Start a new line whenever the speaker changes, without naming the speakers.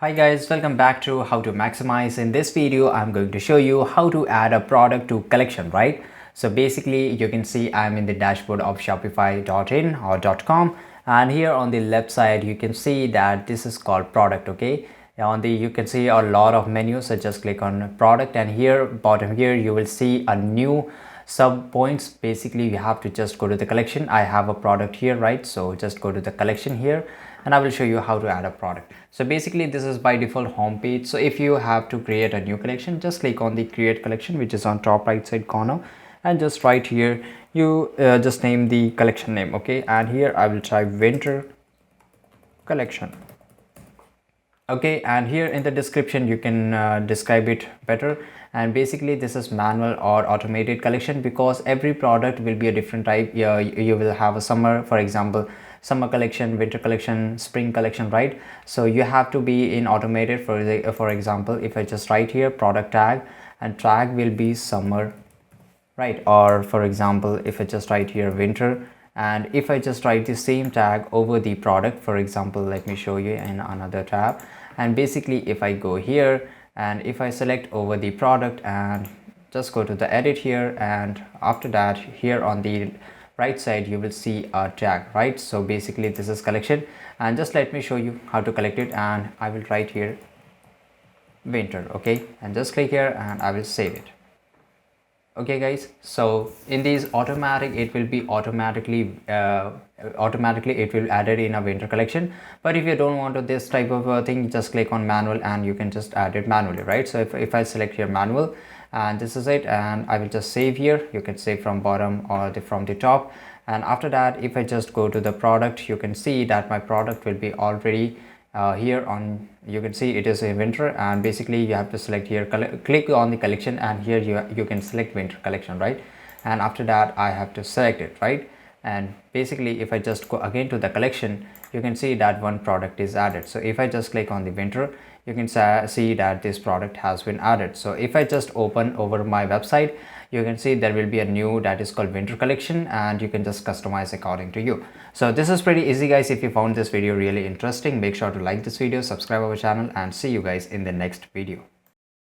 Hi guys, welcome back to How to Maximize. In this video, I'm going to show you how to add a product to collection, right? So basically, you can see I'm in the dashboard of Shopify.in or .com, and here on the left side, you can see that this is called product, okay? On the you can see a lot of menus, so just click on product, and here bottom here you will see a new sub points. Basically, you have to just go to the collection. I have a product here, right? So just go to the collection here and I will show you how to add a product. So basically this is by default home page. So if you have to create a new collection, just click on the create collection, which is on top right side corner, and just right here you just name the collection name, okay? And here I will type winter collection, okay? And here in the description you can describe it better. And basically this is manual or automated collection, because every product will be a different type. You will have a summer, for example, summer collection, winter collection, spring collection, right? So you have to be in automated. For example, if I just write here product tag, and tag will be summer, right? Or for example, if I just write here winter, and if I just write the same tag over the product, for example, let me show you in another tab. And basically if I go here and if I select over the product and just go to the edit here, and after that here on the right side you will see a tag, right? So basically this is collection, and just let me show you how to collect it. And I will write here winter, okay? And just click here and I will save it. Okay guys, so in these automatic, it will be automatically it will add it in a winter collection. But if you don't want to this type of thing, just click on manual and you can just add it manually, right? So if I select here manual, and this is it, and I will just save here. You can save from bottom or from the top. And after that, if I just go to the product, you can see that my product will be already here on, you can see it is a winter. And basically you have to select here, click on the collection, and here you can select winter collection, right? And after that I have to select it, right? And basically if I just go again to the collection, you can see that one product is added. So if I just click on the winter, you can see that this product has been added. So if I just open over my website, you can see there will be a new that is called winter collection, and you can just customize according to you. So this is pretty easy guys. If you found this video really interesting, make sure to like this video, subscribe our channel, and see you guys in the next video.